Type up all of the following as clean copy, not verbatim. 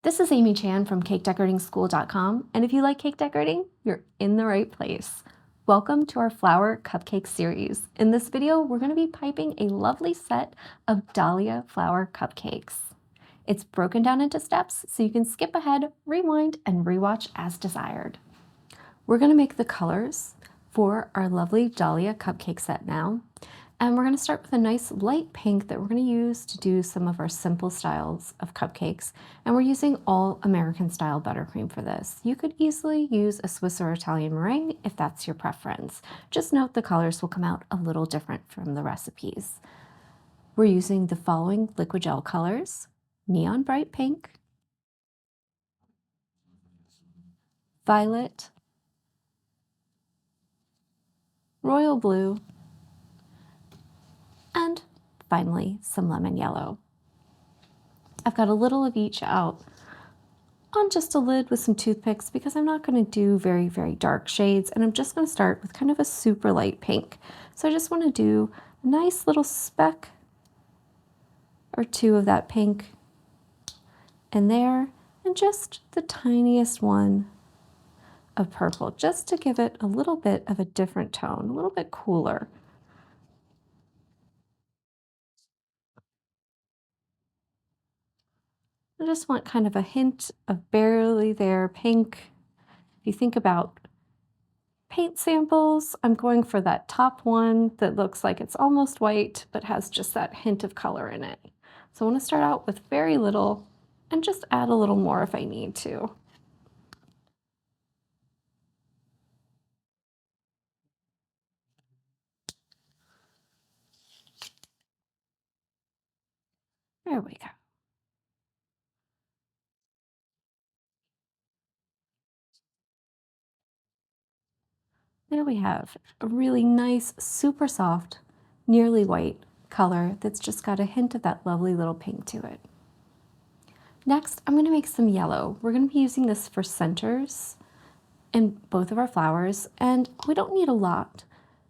This is Amy Chan from CakeDecoratingSchool.com, and if you like cake decorating, you're in the right place. Welcome to our flower cupcake series. In this video, we're going to be piping a lovely set of Dahlia flower cupcakes. It's broken down into steps so you can skip ahead, rewind, and rewatch as desired. We're going to make the colors for our lovely Dahlia cupcake set now. And we're going to start with a nice light pink that we're going to use to do some of our simple styles of cupcakes. And we're using all American style buttercream for this. You could easily use a Swiss or Italian meringue if that's your preference. Just note the colors will come out a little different from the recipes. We're using the following liquid gel colors: neon bright pink, violet, royal blue, and finally some lemon yellow. I've got a little of each out on just a lid with some toothpicks because I'm not going to do very, very dark shades, and I'm just going to start with kind of a super light pink. So I just want to do a nice little speck or two of that pink in there, and just the tiniest one of purple, just to give it a little bit of a different tone, a little bit cooler. I just want kind of a hint of barely there pink. If you think about paint samples, I'm going for that top one that looks like it's almost white but has just that hint of color in it. So I want to start out with very little and just add a little more if I need to. There we go. There we have a really nice, super soft, nearly white color that's just got a hint of that lovely little pink to it. Next, I'm going to make some yellow. We're going to be using this for centers in both of our flowers, and we don't need a lot.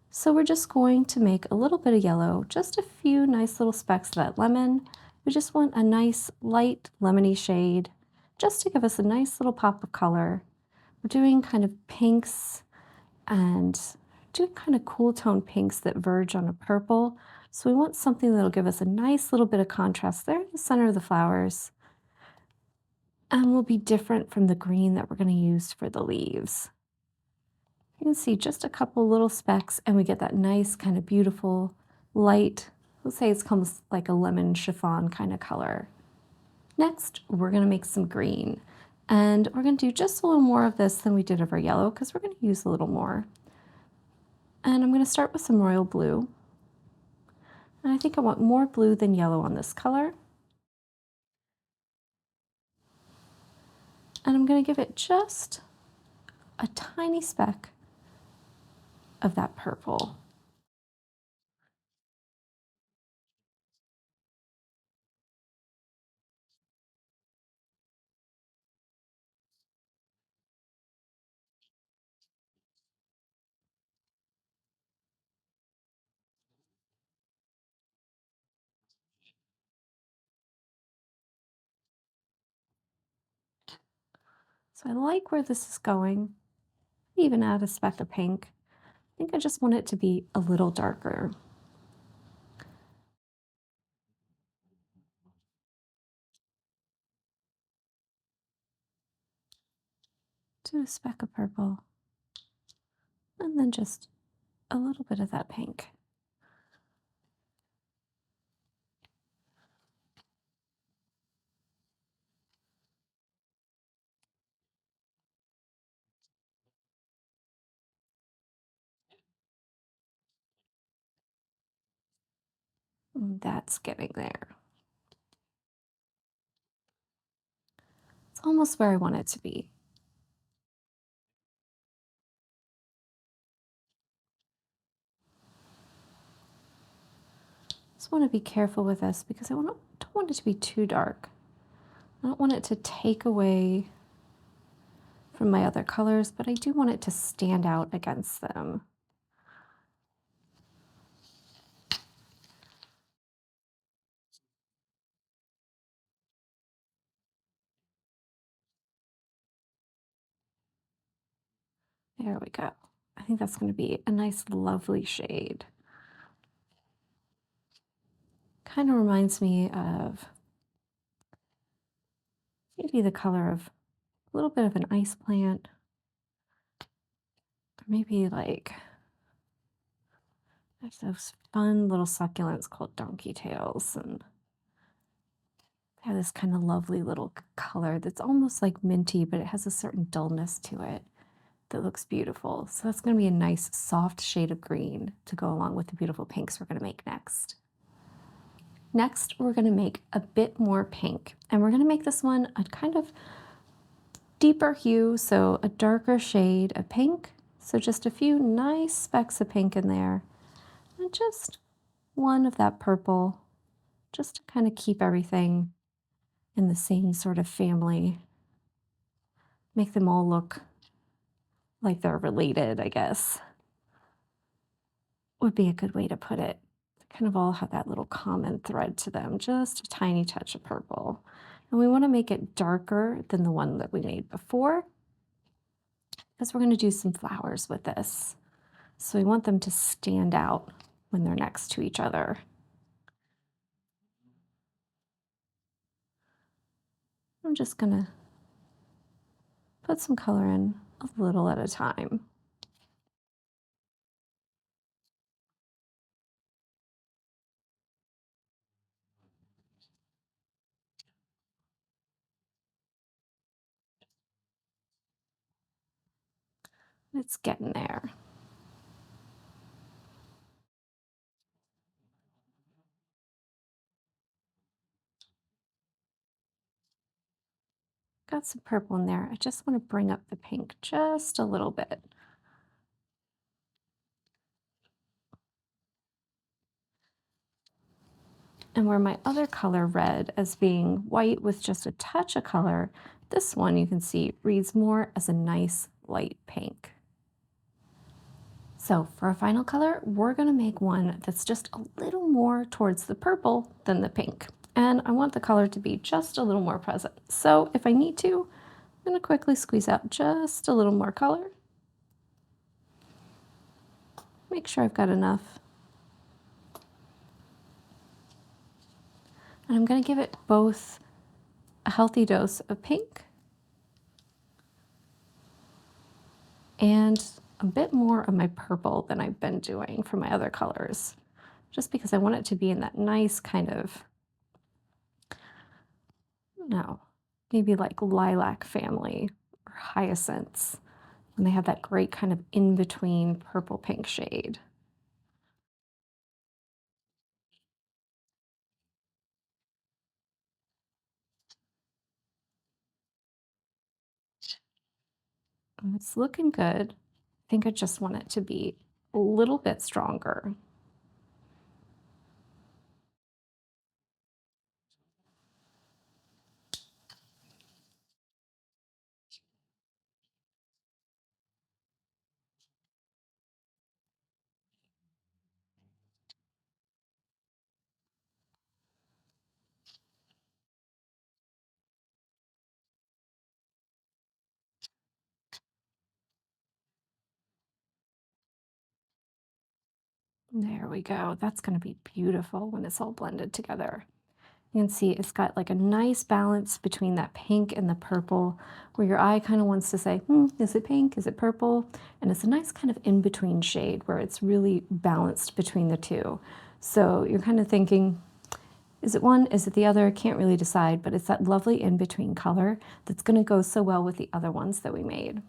So we're just going to make a little bit of yellow, just a few nice little specks of that lemon. We just want a nice light lemony shade, just to give us a nice little pop of color. We're doing kind of pinks and doing kind of cool tone pinks that verge on a purple. So we want something that'll give us a nice little bit of contrast there in the center of the flowers, and will be different from the green that we're going to use for the leaves. You can see just a couple little specks and we get that nice kind of beautiful light, let's say it's almost like a lemon chiffon kind of color. Next, we're going to make some green, and we're going to do just a little more of this than we did of our yellow because we're going to use a little more. And I'm going to start with some royal blue, and I think I want more blue than yellow on this color. And I'm going to give it just a tiny speck of that purple. So I like where this is going. Even add a speck of pink. I think I just want it to be a little darker. Do a speck of purple, and then just a little bit of that pink. That's getting there. It's almost where I want it to be. Just want to be careful with this because don't want it to be too dark. I don't want it to take away from my other colors, but I do want it to stand out against them. There we go. I think that's going to be a nice, lovely shade. Kind of reminds me of maybe the color of a little bit of an ice plant, or maybe like there's those fun little succulents called donkey tails, and they have this kind of lovely little color that's almost like minty, but it has a certain dullness to it that looks beautiful. So that's going to be a nice soft shade of green to go along with the beautiful pinks we're going to make next. Next, we're going to make a bit more pink, and we're going to make this one a kind of deeper hue, so a darker shade of pink. So just a few nice specks of pink in there, and just one of that purple, just to kind of keep everything in the same sort of family. Make them all look like they're related, I guess, would be a good way to put it. They kind of all have that little common thread to them, just a tiny touch of purple. And we want to make it darker than the one that we made before, because we're going to do some flowers with this. So we want them to stand out when they're next to each other. I'm just going to put some color in a little at a time. It's getting there. Got some purple in there. I just want to bring up the pink just a little bit. And where my other color read as being white with just a touch of color, this one you can see reads more as a nice light pink. So for our final color, we're going to make one that's just a little more towards the purple than the pink. And I want the color to be just a little more present. So if I need to, I'm going to quickly squeeze out just a little more color. Make sure I've got enough. And I'm going to give it both a healthy dose of pink and a bit more of my purple than I've been doing for my other colors, just because I want it to be in that nice kind of, no, maybe like lilac family or hyacinths, and they have that great kind of in-between purple pink shade. And it's looking good. I think I just want it to be a little bit stronger. There we go. That's going to be beautiful when it's all blended together. You can see it's got like a nice balance between that pink and the purple, where your eye kind of wants to say, is it pink? Is it purple? And it's a nice kind of in-between shade where it's really balanced between the two. So you're kind of thinking, is it one? Is it the other? Can't really decide, but it's that lovely in-between color that's going to go so well with the other ones that we made.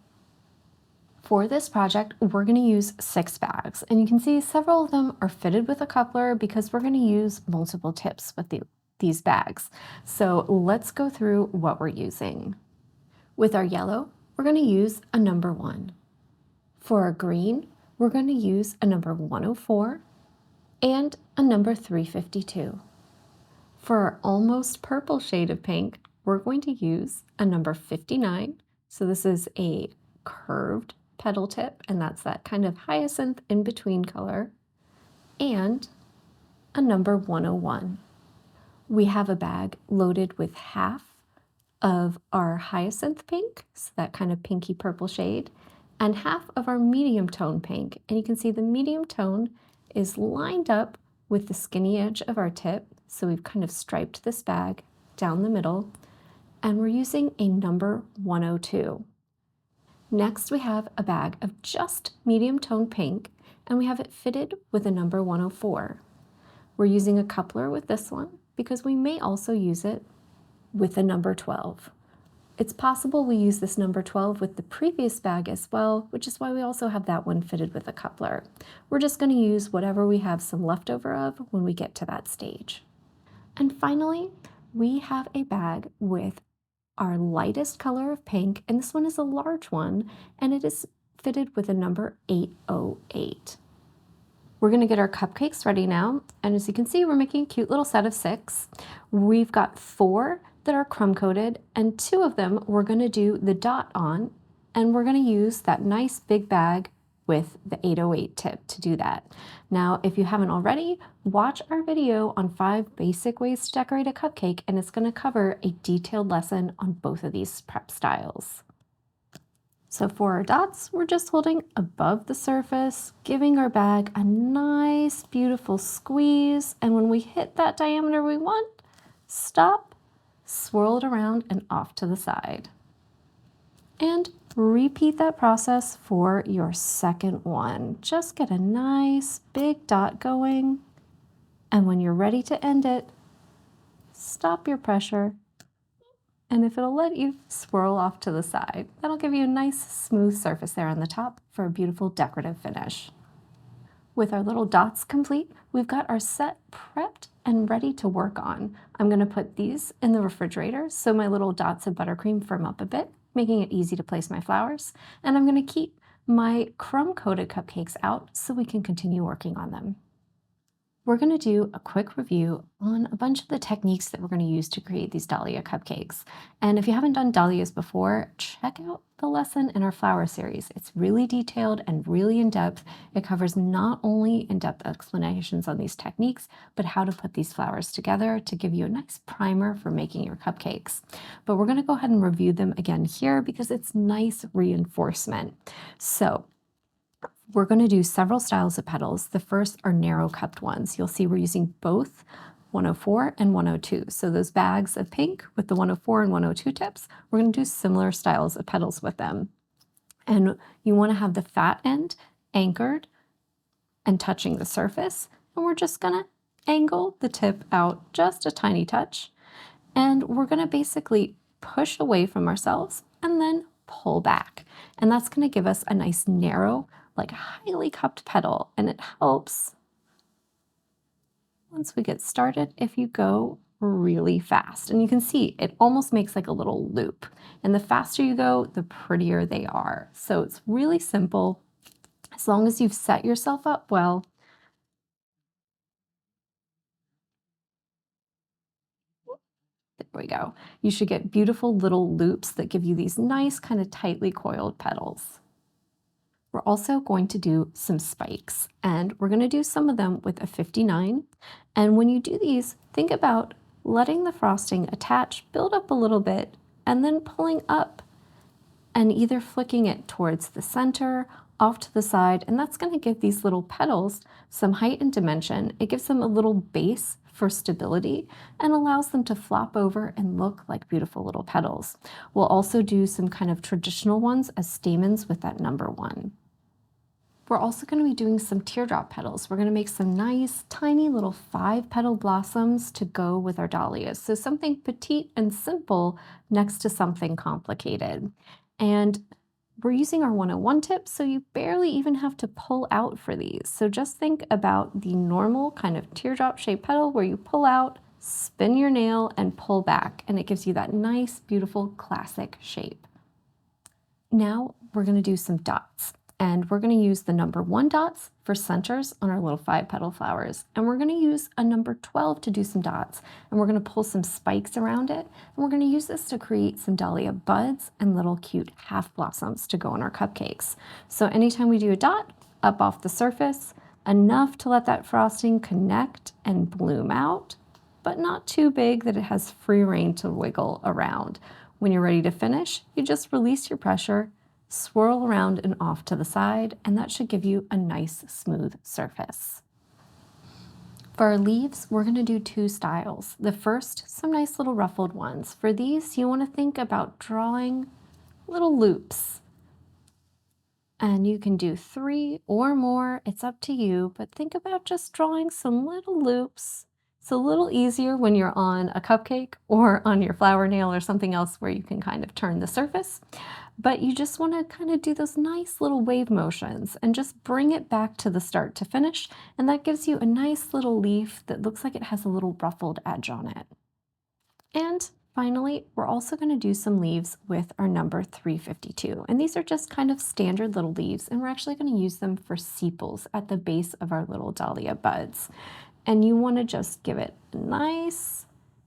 For this project, we're going to use 6 bags, and you can see several of them are fitted with a coupler because we're going to use multiple tips with these bags. So let's go through what we're using. With our yellow, we're going to use a number 1. For our green, we're going to use a number 104 and a number 352. For our almost purple shade of pink, we're going to use a number 59. So this is a curved petal tip, and that's that kind of hyacinth in between color, and a number 101. We have a bag loaded with half of our hyacinth pink, so that kind of pinky purple shade, and half of our medium tone pink. And you can see the medium tone is lined up with the skinny edge of our tip. So we've kind of striped this bag down the middle, and we're using a number 102. Next, we have a bag of just medium tone pink, and we have it fitted with a number 104. We're using a coupler with this one because we may also use it with a number 12. It's possible we use this number 12 with the previous bag as well, which is why we also have that one fitted with a coupler. We're just going to use whatever we have some leftover of when we get to that stage. And finally, we have a bag with our lightest color of pink, and this one is a large one, and it is fitted with a number 808. We're going to get our cupcakes ready now, and as you can see, we're making a cute little set of 6. We've got 4 that are crumb coated, and 2 of them we're going to do the dot on, and we're going to use that nice big bag with the 808 tip to do that. Now, if you haven't already, watch our video on 5 basic ways to decorate a cupcake, and it's going to cover a detailed lesson on both of these prep styles. So for our dots, we're just holding above the surface, giving our bag a nice, beautiful squeeze, and when we hit that diameter we want, stop, swirl it around and off to the side. And repeat that process for your second one. Just get a nice big dot going, and when you're ready to end it, stop your pressure, and if it'll let you, swirl off to the side. That'll give you a nice smooth surface there on the top for a beautiful decorative finish. With our little dots complete, we've got our set prepped and ready to work on. I'm going to put these in the refrigerator so my little dots of buttercream firm up a bit, making it easy to place my flowers, and I'm going to keep my crumb-coated cupcakes out so we can continue working on them. We're going to do a quick review on a bunch of the techniques that we're going to use to create these Dahlia cupcakes. And if you haven't done Dahlias before, check out the lesson in our flower series. It's really detailed and really in-depth. It covers not only in-depth explanations on these techniques, but how to put these flowers together to give you a nice primer for making your cupcakes. But we're going to go ahead and review them again here because it's nice reinforcement. So we're going to do several styles of petals. The first are narrow cupped ones. You'll see we're using both 104 and 102. So those bags of pink with the 104 and 102 tips, we're going to do similar styles of petals with them. And you want to have the fat end anchored and touching the surface. And we're just going to angle the tip out just a tiny touch. And we're going to basically push away from ourselves and then pull back. And that's going to give us a nice narrow, like highly cupped petal, and it helps once we get started if you go really fast. And you can see it almost makes like a little loop, and the faster you go, the prettier they are. So it's really simple as long as you've set yourself up well. There we go. You should get beautiful little loops that give you these nice kind of tightly coiled petals. We're also going to do some spikes, and we're going to do some of them with a 59. And when you do these, think about letting the frosting attach, build up a little bit, and then pulling up and either flicking it towards the center, off to the side, and that's going to give these little petals some height and dimension. It gives them a little base for stability and allows them to flop over and look like beautiful little petals. We'll also do some kind of traditional ones as stamens with that number 1. We're also going to be doing some teardrop petals. We're going to make some nice, tiny little 5-petal blossoms to go with our dahlias. So something petite and simple next to something complicated. And we're using our 101 tip, so you barely even have to pull out for these. So just think about the normal kind of teardrop shaped petal where you pull out, spin your nail, and pull back, and it gives you that nice, beautiful, classic shape. Now we're going to do some dots. And we're going to use the number 1 dots for centers on our little 5-petal flowers. And we're going to use a number 12 to do some dots. And we're going to pull some spikes around it. And we're going to use this to create some dahlia buds and little cute half blossoms to go on our cupcakes. So anytime we do a dot, up off the surface, enough to let that frosting connect and bloom out, but not too big that it has free rein to wiggle around. When you're ready to finish, you just release your pressure, swirl around and off to the side, and that should give you a nice smooth surface. For our leaves, we're going to do two styles. The first, some nice little ruffled ones. For these, you want to think about drawing little loops. And you can do 3 or more, it's up to you, but think about just drawing some little loops. It's a little easier when you're on a cupcake or on your flower nail or something else where you can kind of turn the surface. But you just want to kind of do those nice little wave motions and just bring it back to the start to finish. And that gives you a nice little leaf that looks like it has a little ruffled edge on it. And finally, we're also going to do some leaves with our number 352. And these are just kind of standard little leaves, and we're actually going to use them for sepals at the base of our little dahlia buds. And you want to just give it a nice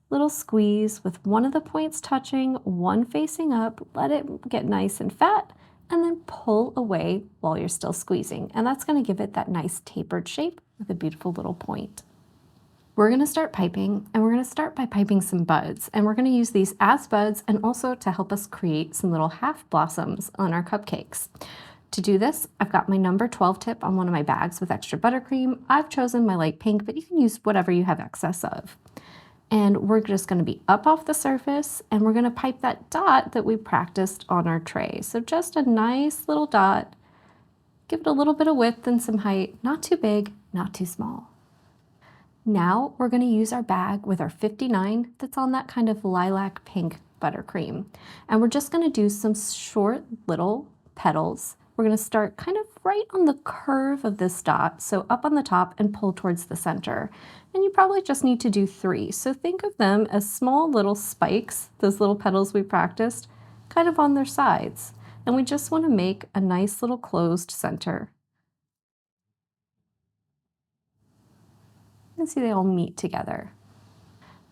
little squeeze with one of the points touching, one facing up, let it get nice and fat, and then pull away while you're still squeezing. And that's going to give it that nice tapered shape with a beautiful little point. We're going to start piping, and we're going to start by piping some buds, and we're going to use these as buds and also to help us create some little half blossoms on our cupcakes. To do this, I've got my number 12 tip on one of my bags with extra buttercream. I've chosen my light pink, but you can use whatever you have excess of. And we're just going to be up off the surface, and we're going to pipe that dot that we practiced on our tray. So just a nice little dot. Give it a little bit of width and some height, not too big, not too small. Now we're going to use our bag with our 59 that's on that kind of lilac pink buttercream. And we're just going to do some short little petals. We're going to start kind of right on the curve of this dot, so up on the top and pull towards the center. And you probably just need to do 3. So think of them as small little spikes, those little petals we practiced, kind of on their sides. And we just want to make a nice little closed center. You can see they all meet together.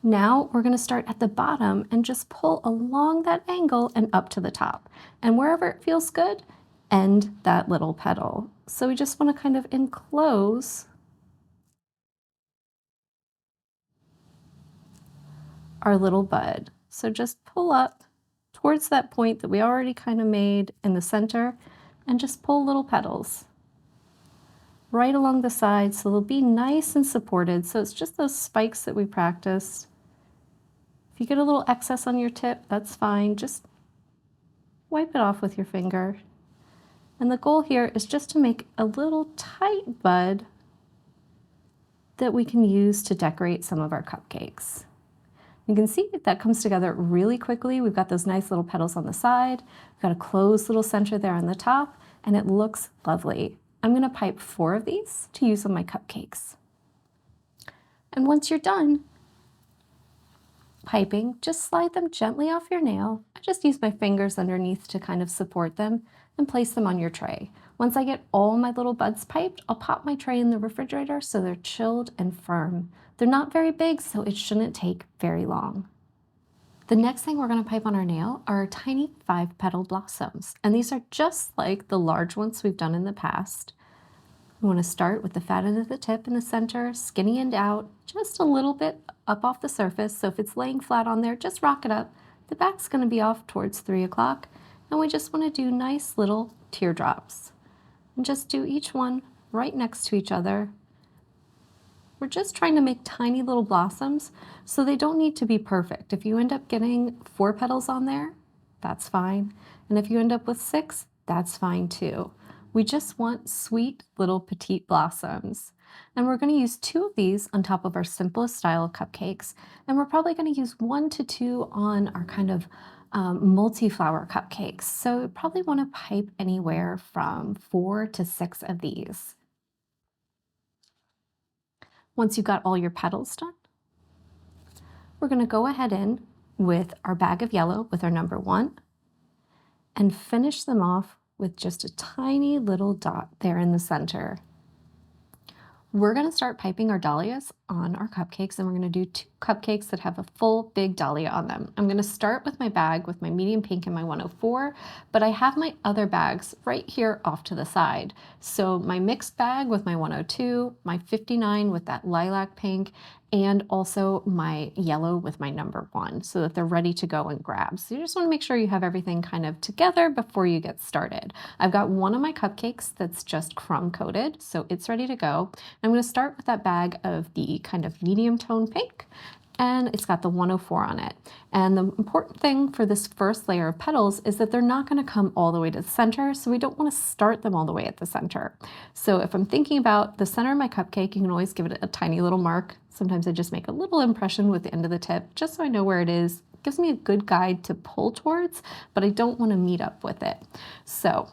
Now we're going to start at the bottom and just pull along that angle and up to the top. And wherever it feels good, end that little petal. So we just want to kind of enclose our little bud. So just pull up towards that point that we already kind of made in the center and just pull little petals right along the sides so they'll be nice and supported. So it's just those spikes that we practiced. If you get a little excess on your tip, that's fine. Just wipe it off with your finger. And the goal here is just to make a little tight bud that we can use to decorate some of our cupcakes. You can see that comes together really quickly. We've got those nice little petals on the side. We've got a closed little center there on the top, and it looks lovely. I'm going to pipe 4 of these to use on my cupcakes. And once you're done piping, just slide them gently off your nail. I just use my fingers underneath to kind of support them and place them on your tray. Once I get all my little buds piped, I'll pop my tray in the refrigerator so they're chilled and firm. They're not very big, so it shouldn't take very long. The next thing we're going to pipe on our nail are our tiny 5-petal blossoms, and these are just like the large ones we've done in the past. We want to start with the fat end of the tip in the center, skinny end out, just a little bit up off the surface, so if it's laying flat on there, just rock it up. The back's going to be off towards 3 o'clock, and we just want to do nice little teardrops. And just do each one right next to each other. We're just trying to make tiny little blossoms, so they don't need to be perfect. If you end up getting 4 petals on there, that's fine. And if you end up with 6, that's fine too. We just want sweet little petite blossoms. And we're going to use 2 of these on top of our simplest style of cupcakes. And we're probably going to use 1 to 2 on our kind of multi-flower cupcakes. So you probably want to pipe anywhere from 4 to 6 of these. Once you've got all your petals done, we're going to go ahead in with our bag of yellow with our number 1 and finish them off with just a tiny little dot there in the center. We're going to start piping our dahlias on our cupcakes, and we're gonna do 2 cupcakes that have a full big dahlia on them. I'm gonna start with my bag with my medium pink and my 104, but I have my other bags right here off to the side. So my mixed bag with my 102, my 59 with that lilac pink, and also my yellow with my number 1, so that they're ready to go and grab. So you just wanna make sure you have everything kind of together before you get started. I've got one of my cupcakes that's just crumb coated, so it's ready to go. I'm gonna start with that bag of the kind of medium tone pink, and it's got the 104 on it. And the important thing for this first layer of petals is that they're not gonna come all the way to the center, so we don't wanna start them all the way at the center. So if I'm thinking about the center of my cupcake, you can always give it a tiny little mark. Sometimes I just make a little impression with the end of the tip, just so I know where it is. It gives me a good guide to pull towards, but I don't wanna meet up with it. So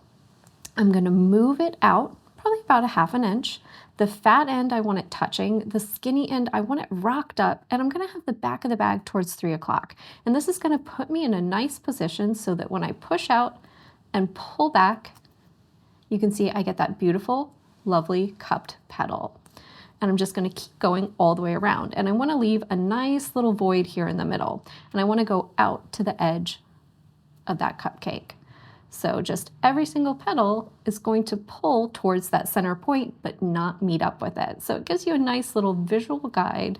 I'm gonna move it out, probably about a ½ inch. The fat end, I want it touching. The skinny end, I want it rocked up, and I'm gonna have the back of the bag towards 3 o'clock. And this is gonna put me in a nice position so that when I push out and pull back, you can see I get that beautiful, lovely cupped petal. And I'm just gonna keep going all the way around. And I wanna leave a nice little void here in the middle. And I wanna go out to the edge of that cupcake. So just every single petal is going to pull towards that center point, but not meet up with it. So it gives you a nice little visual guide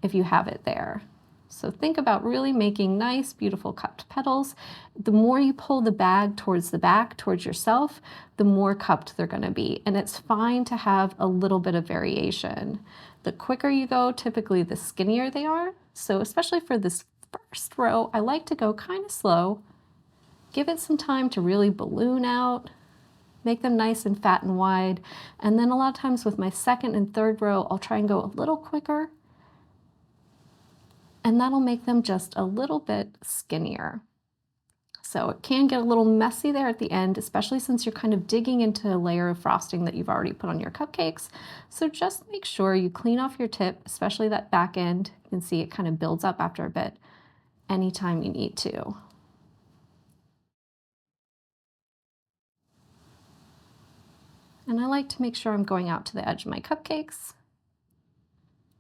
if you have it there. So think about really making nice, beautiful cupped petals. The more you pull the bag towards the back, towards yourself, the more cupped they're gonna be. And it's fine to have a little bit of variation. The quicker you go, typically the skinnier they are. So especially for this first row, I like to go kind of slow. Give it some time to really balloon out, make them nice and fat and wide. And then a lot of times with my second and third row, I'll try and go a little quicker, and that'll make them just a little bit skinnier. So it can get a little messy there at the end, especially since you're kind of digging into a layer of frosting that you've already put on your cupcakes. So just make sure you clean off your tip, especially that back end. You can see it kind of builds up after a bit anytime you need to. And I like to make sure I'm going out to the edge of my cupcakes,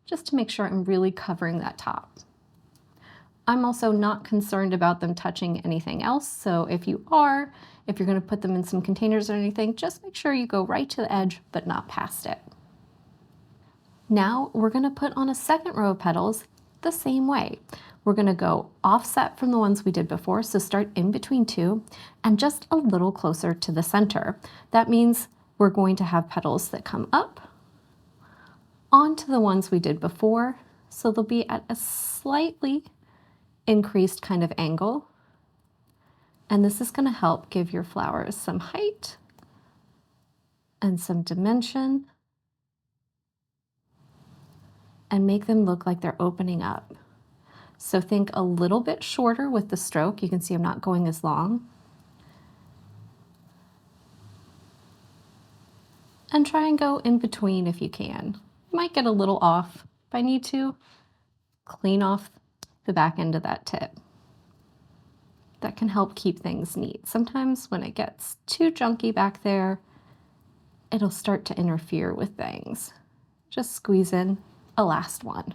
just to make sure I'm really covering that top. I'm also not concerned about them touching anything else, so if you're gonna put them in some containers or anything, just make sure you go right to the edge, but not past it. Now we're gonna put on a second row of petals the same way. We're gonna go offset from the ones we did before, so start in between 2 and just a little closer to the center. That means we're going to have petals that come up onto the ones we did before, so they'll be at a slightly increased kind of angle. And this is gonna help give your flowers some height and some dimension and make them look like they're opening up. So think a little bit shorter with the stroke. You can see I'm not going as long. And try and go in between if you can. You might get a little off. If I need to, clean off the back end of that tip. That can help keep things neat. Sometimes when it gets too junky back there, it'll start to interfere with things. Just squeeze in a last one.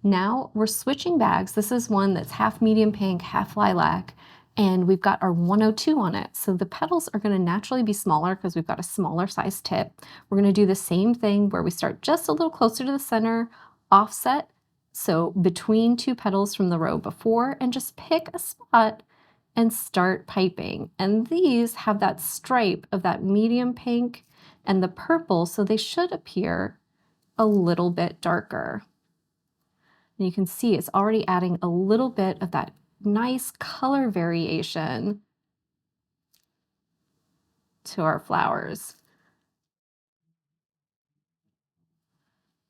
Now we're switching bags. This is one that's half medium pink, half lilac, and we've got our 102 on it. So the petals are gonna naturally be smaller because we've got a smaller size tip. We're gonna do the same thing where we start just a little closer to the center, offset, so between 2 petals from the row before, and just pick a spot and start piping. And these have that stripe of that medium pink and the purple, so they should appear a little bit darker. And you can see it's already adding a little bit of that nice color variation to our flowers.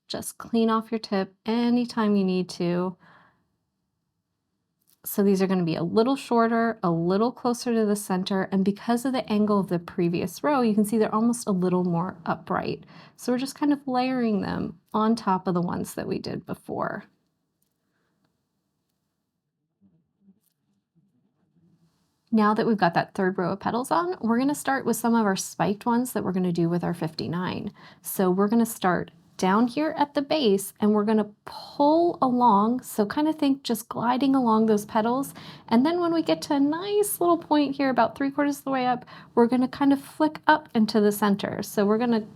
Just clean off your tip anytime you need to. So these are going to be a little shorter, a little closer to the center, and because of the angle of the previous row, you can see they're almost a little more upright. So we're just kind of layering them on top of the ones that we did before. Now that we've got that third row of petals on, we're gonna start with some of our spiked ones that we're gonna do with our 59. So we're gonna start down here at the base, and we're gonna pull along, so kind of think just gliding along those petals, and then when we get to a nice little point here about 3/4 of the way up, we're gonna kind of flick up into the center. So we're gonna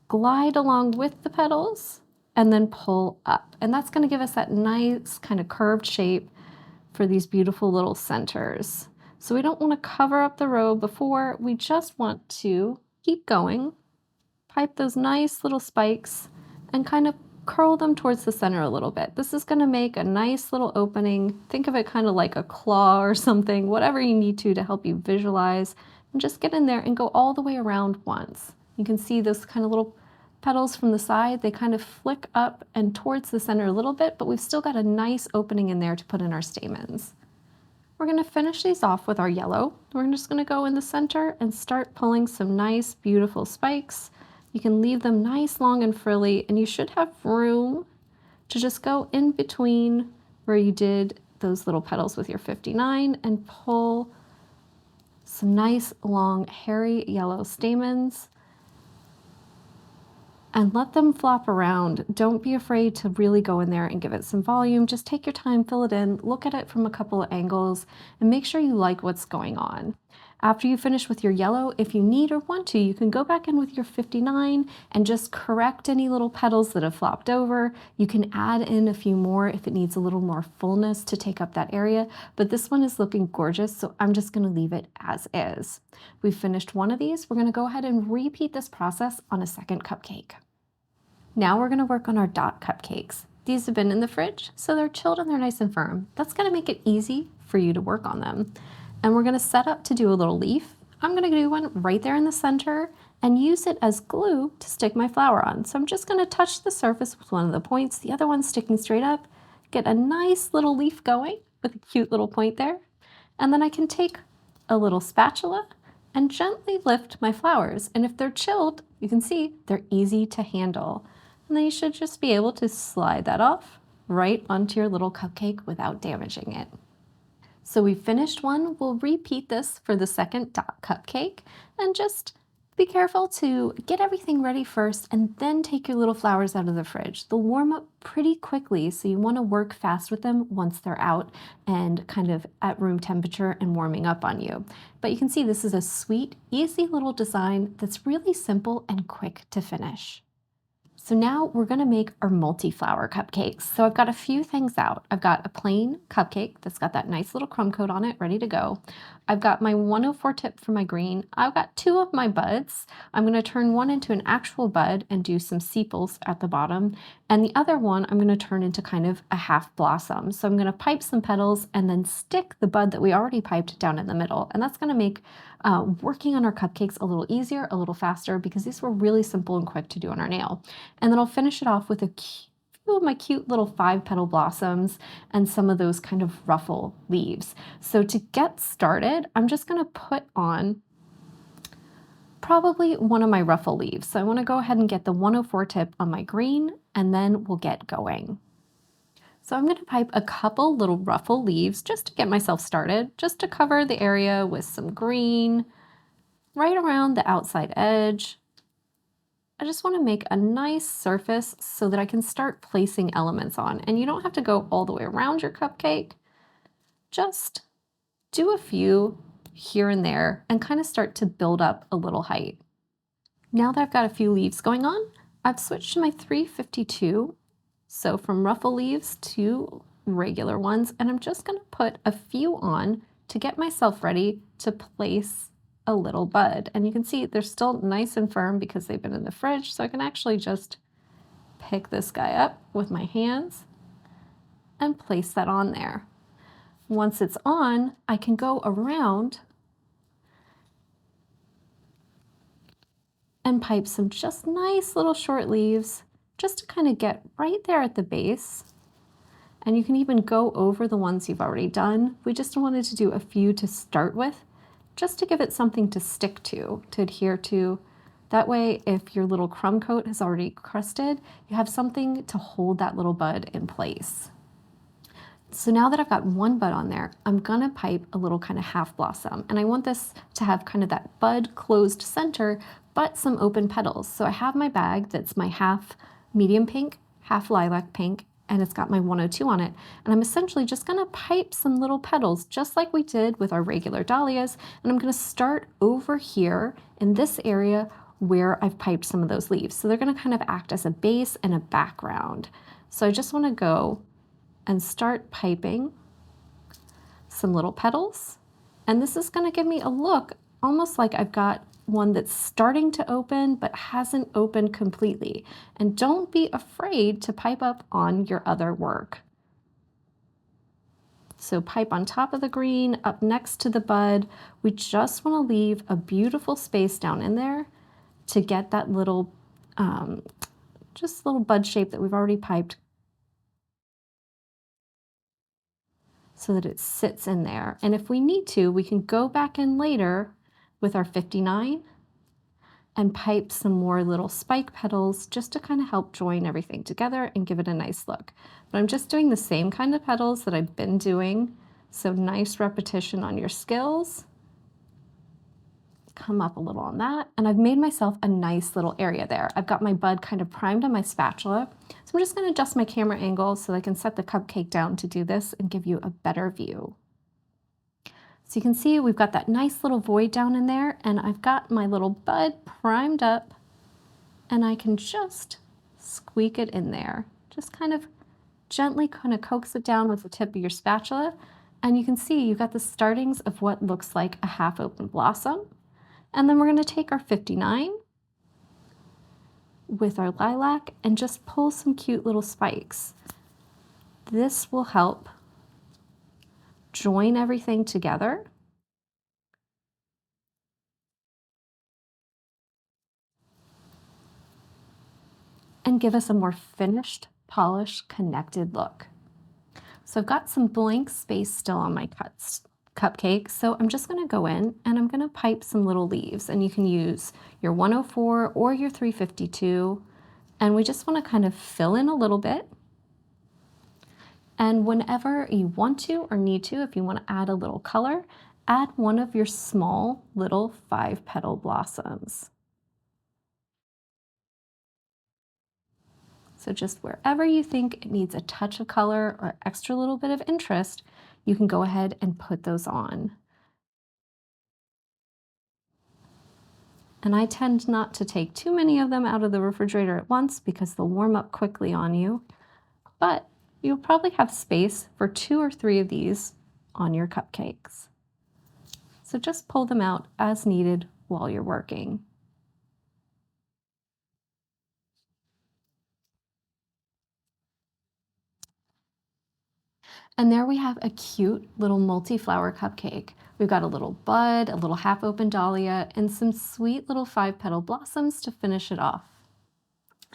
glide along with the petals and then pull up, and that's gonna give us that nice kind of curved shape for these beautiful little centers. So we don't want to cover up the row before, we just want to keep going, pipe those nice little spikes, and kind of curl them towards the center a little bit. This is going to make a nice little opening. Think of it kind of like a claw or something, whatever you need to help you visualize, and just get in there and go all the way around once. You can see those kind of little petals from the side, they kind of flick up and towards the center a little bit, but we've still got a nice opening in there to put in our stamens. We're going to finish these off with our yellow. We're just going to go in the center and start pulling some nice, beautiful spikes. You can leave them nice, long, and frilly, and you should have room to just go in between where you did those little petals with your 59 and pull some nice, long, hairy yellow stamens. And let them flop around. Don't be afraid to really go in there and give it some volume. Just take your time, fill it in, look at it from a couple of angles, and make sure you like what's going on. After you finish with your yellow, if you need or want to, you can go back in with your 59 and just correct any little petals that have flopped over. You can add in a few more if it needs a little more fullness to take up that area, but this one is looking gorgeous, so I'm just gonna leave it as is. We've finished one of these. We're gonna go ahead and repeat this process on a second cupcake. Now we're gonna work on our dot cupcakes. These have been in the fridge, so they're chilled and they're nice and firm. That's gonna make it easy for you to work on them. And we're gonna set up to do a little leaf. I'm gonna do one right there in the center and use it as glue to stick my flower on. So I'm just gonna touch the surface with one of the points, the other one sticking straight up, get a nice little leaf going with a cute little point there. And then I can take a little spatula and gently lift my flowers. And if they're chilled, you can see they're easy to handle. And then you should just be able to slide that off right onto your little cupcake without damaging it. So we finished one. We'll repeat this for the second dot cupcake, and just be careful to get everything ready first and then take your little flowers out of the fridge. They'll warm up pretty quickly, so you want to work fast with them once they're out and kind of at room temperature and warming up on you. But you can see this is a sweet, easy little design that's really simple and quick to finish. So now we're gonna make our multi-flower cupcakes. So I've got a few things out. I've got a plain cupcake that's got that nice little crumb coat on it, ready to go. I've got my 104 tip for my green. I've got two of my buds. I'm gonna turn one into an actual bud and do some sepals at the bottom. And the other one I'm gonna turn into kind of a half blossom. So I'm gonna pipe some petals and then stick the bud that we already piped down in the middle. And that's gonna make working on our cupcakes a little easier, a little faster, because these were really simple and quick to do on our nail. And then I'll finish it off with a few of my cute little 5-petal blossoms and some of those kind of ruffle leaves. So to get started, I'm just gonna put on probably one of my ruffle leaves. So I wanna go ahead and get the 104 tip on my green, and then we'll get going. So I'm gonna pipe a couple little ruffle leaves just to get myself started, just to cover the area with some green right around the outside edge. I just wanna make a nice surface so that I can start placing elements on. And you don't have to go all the way around your cupcake. Just do a few here and there and kind of start to build up a little height. Now that I've got a few leaves going on, I've switched to my 352. So from ruffle leaves to regular ones, and I'm just gonna put a few on to get myself ready to place a little bud. And you can see they're still nice and firm because they've been in the fridge, so I can actually just pick this guy up with my hands and place that on there. Once it's on, I can go around and pipe some just nice little short leaves just to kind of get right there at the base. And you can even go over the ones you've already done. We just wanted to do a few to start with, just to give it something to stick to adhere to. That way, if your little crumb coat has already crusted, you have something to hold that little bud in place. So now that I've got one bud on there, I'm gonna pipe a little kind of half blossom. And I want this to have kind of that bud closed center, but some open petals. So I have my bag that's my half medium pink, half lilac pink, and it's got my 102 on it. And I'm essentially just gonna pipe some little petals, just like we did with our regular dahlias. And I'm gonna start over here in this area where I've piped some of those leaves. So they're gonna kind of act as a base and a background. So I just wanna go and start piping some little petals. And this is gonna give me a look almost like I've got one that's starting to open but hasn't opened completely. And don't be afraid to pipe up on your other work. So pipe on top of the green, up next to the bud. We just wanna leave a beautiful space down in there to get that little, just little bud shape that we've already piped, so that it sits in there. And if we need to, we can go back in later with our 59 and pipe some more little spike petals just to kind of help join everything together and give it a nice look. But I'm just doing the same kind of petals that I've been doing. So nice repetition on your skills. Come up a little on that. And I've made myself a nice little area there. I've got my bud kind of primed on my spatula. So I'm just gonna adjust my camera angle so I can set the cupcake down to do this and give you a better view. So you can see we've got that nice little void down in there, and I've got my little bud primed up, and I can just squeak it in there. Just kind of gently kind of coax it down with the tip of your spatula. And you can see you've got the startings of what looks like a half open blossom. And then we're going to take our 59 with our lilac and just pull some cute little spikes. This will help join everything together. And give us a more finished, polished, connected look. So I've got some blank space still on my cupcake, so I'm just gonna go in and I'm gonna pipe some little leaves, and you can use your 104 or your 352, and we just wanna kind of fill in a little bit. And whenever you want to or need to, if you wanna add a little color, add one of your small little 5-petal blossoms. So just wherever you think it needs a touch of color or extra little bit of interest, you can go ahead and put those on. And I tend not to take too many of them out of the refrigerator at once because they'll warm up quickly on you, but you'll probably have space for 2 or 3 of these on your cupcakes. So just pull them out as needed while you're working. And there we have a cute little multi-flower cupcake. We've got a little bud, a little half-open dahlia, and some sweet little 5-petal blossoms to finish it off.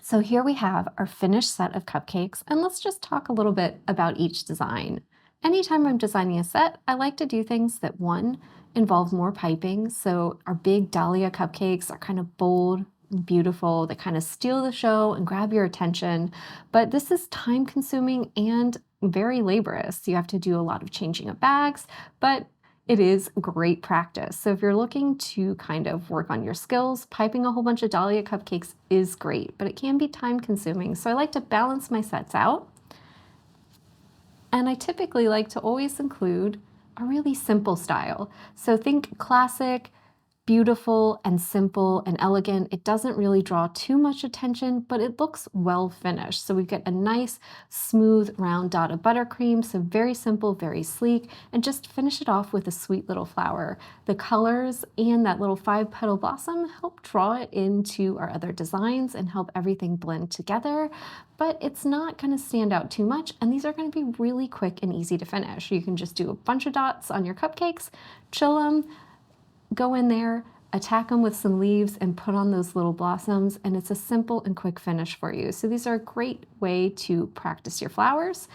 So here we have our finished set of cupcakes, and let's just talk a little bit about each design. Anytime I'm designing a set, I like to do things that, one, involve more piping. So our big dahlia cupcakes are kind of bold, beautiful, they kind of steal the show and grab your attention. But this is time consuming and very laborious. You have to do a lot of changing of bags, but it is great practice. So if you're looking to kind of work on your skills, piping a whole bunch of dahlia cupcakes is great, but it can be time consuming. So I like to balance my sets out. And I typically like to always include a really simple style. So think classic, beautiful and simple and elegant. It doesn't really draw too much attention, but it looks well finished. So we get a nice, smooth, round dot of buttercream. So very simple, very sleek, and just finish it off with a sweet little flower. The colors and that little 5-petal blossom help draw it into our other designs and help everything blend together. But it's not going to stand out too much, and these are going to be really quick and easy to finish. You can just do a bunch of dots on your cupcakes, chill them, go in there, attack them with some leaves, and put on those little blossoms, and it's a simple and quick finish for you. So these are a great way to practice your flowers,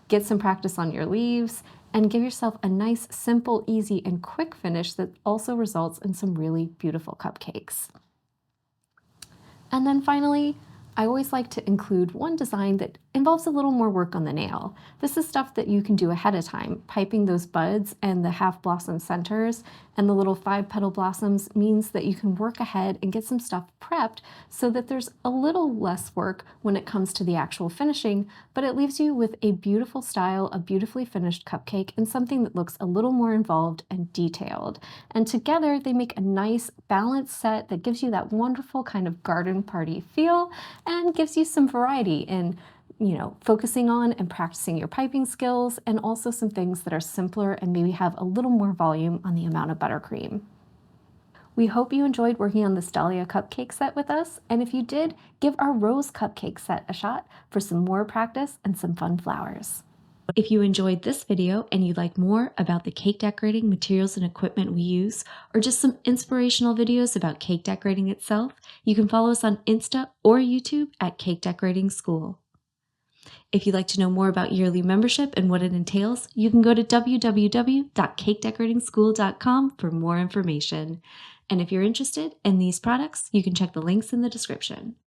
get some practice on your leaves, and give yourself a nice, simple, easy, and quick finish that also results in some really beautiful cupcakes. And then finally, I always like to include one design that involves a little more work on the nail. This is stuff that you can do ahead of time. Piping those buds and the half blossom centers and the little 5-petal blossoms means that you can work ahead and get some stuff prepped so that there's a little less work when it comes to the actual finishing, but it leaves you with a beautiful style, a beautifully finished cupcake, and something that looks a little more involved and detailed. And together they make a nice balanced set that gives you that wonderful kind of garden party feel and gives you some variety in focusing on and practicing your piping skills, and also some things that are simpler and maybe have a little more volume on the amount of buttercream. We hope you enjoyed working on this Dahlia cupcake set with us, and if you did, give our rose cupcake set a shot for some more practice and some fun flowers. If you enjoyed this video and you'd like more about the cake decorating materials and equipment we use, or just some inspirational videos about cake decorating itself, you can follow us on Insta or YouTube at Cake Decorating School. If you'd like to know more about yearly membership and what it entails, you can go to www.cakedecoratingschool.com for more information. And if you're interested in these products, you can check the links in the description.